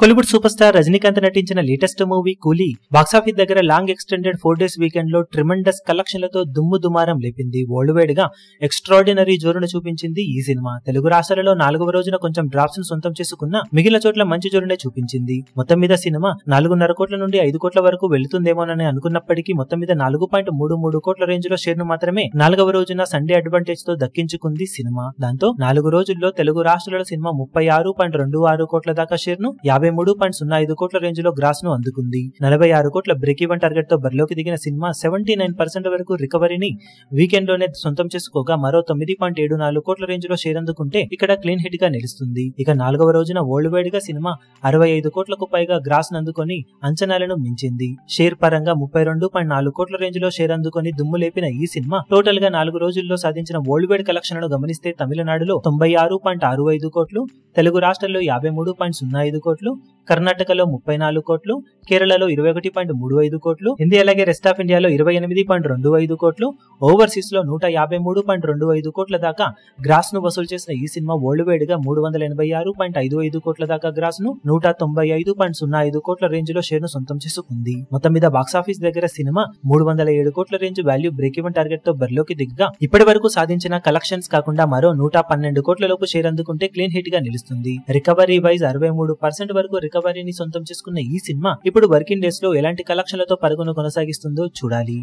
Kollywood super star Rajinikanth నటించిన latest movie కూలీ box office దగ్గర లాంగ్ ఎక్స్టెండెడ్ 4 days వీకెండ్ లో ట్రిమెండస్ కలెక్షన్లతో దుమ్ము దుమారం లేపింది. వరల్డ్ వైడ్ గా ఎక్స్ట్రాడినరీ జోరును చూపించింది ఈ సినిమా. తెలుగు రాష్ట్రాలలో 4వ రోజున కొంచెం డ్రాప్స్ ను సొంతం చేసుకున్న మిగిలిన చోట్ల మంచి జోరునే చూపించింది. మొత్తం మీద సినిమా 4.5 కోట్ల నుండి 5 కోట్ల వరకు వెళుతుందేమోనని అనుకున్నప్పటికీ మొత్తం మీద 4.33 కోట్ల రేంజ్ లో షేర్ ను మాత్రమే 4వ రోజున సండే అడ్వాంటేజ్ తో దక్కించుకుంది సినిమా. దాంతో 4 రోజుల్లో తెలుగు రాష్ట్రాల సినిమా 36.26 కోట్ల దాకా షేర్ ను 53.05 కోట్ల రేంజ్ లో గ్రాస్ ను అందుకుంది. 46 కోట్ల బ్రేక్ ఈవెన్ టార్గెట్ తో బరిలోకి దిగిన సినిమా 79% వరకు రికవరీని వీకెండ్ లోనే సొంతం చేసుకోగా మరో 9.74 కోట్ల రేంజ్ లో షేర్ అందుకుంటే ఇక్కడ క్లీన్ హిట్ గా నిలుస్తుంది. ఇక 4వ రోజున వరల్డ్ వైడ్ గా సినిమా 65 కోట్లకు పైగా గ్రాస్ ను అందుకొని అంచనాలను మించింది. షేర్ పరంగా 32.4 కోట్ల రేంజ్ లో షేర్ అందుకొని దుమ్ము లేపిన ఈ సినిమా టోటల్ గా 4 రోజుల్లో సాధించిన వరల్డ్ వైడ్ కలెక్షన్లను గమనిస్తే తమిళనాడులో 96.65 కోట్లు, తెలుగు రాష్ట్రాల్లో 53.05 కోట్లు, కర్ణాటకలో 34 కోట్లు, కేరళలో 21.35 కోట్లు, హిందీ అలాగే రెస్ట్ ఆఫ్ ఇండియాలో 28.25 కోట్లు, ఓవర్సీస్ లో 153.25 కోట్ల దాకా గ్రాస్ ను వసూలు చేసిన ఈ సినిమా వరల్డ్ వైడ్ గా 386.55 కోట్ల దాకా గ్రాస్ ను 195.05 కోట్ల రేంజ్ లో షేర్ ను సొంతం చేసుకుంది. మొత్తం మీద బాక్సాఫీస్ దగ్గర సినిమా 307 కోట్ల range value break even target తో బరిలోకి దిగ్గా ఇప్పటి వరకు సాధించిన కలెక్షన్స్ కాకుండా మరో 112 కోట్ల లోపు షేర్ అందుకుంటే క్లీన్ హిట్ గా నిలుస్తుంది. రికవరీ వైజ్ 63% వరకు రికవరీని సొంతం చేసుకున్న ఈ సినిమా ఇప్పుడు వర్కింగ్ డేస్ లో ఎలాంటి కలెక్షన్లతో పరుగును కొనసాగిస్తుందో చూడాలి.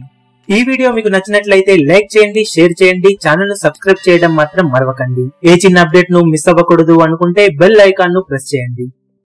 ఈ వీడియో మీకు నచ్చినట్లయితే లైక్ చేయండి, షేర్ చేయండి, ఛానల్ ను సబ్స్క్రైబ్ చేయడం మాత్రం మరవకండి. ఏ చిన్న అప్డేట్ ను మిస్ అవ్వకూడదు అనుకుంటే బెల్ ఐకాన్ ను ప్రెస్ చేయండి.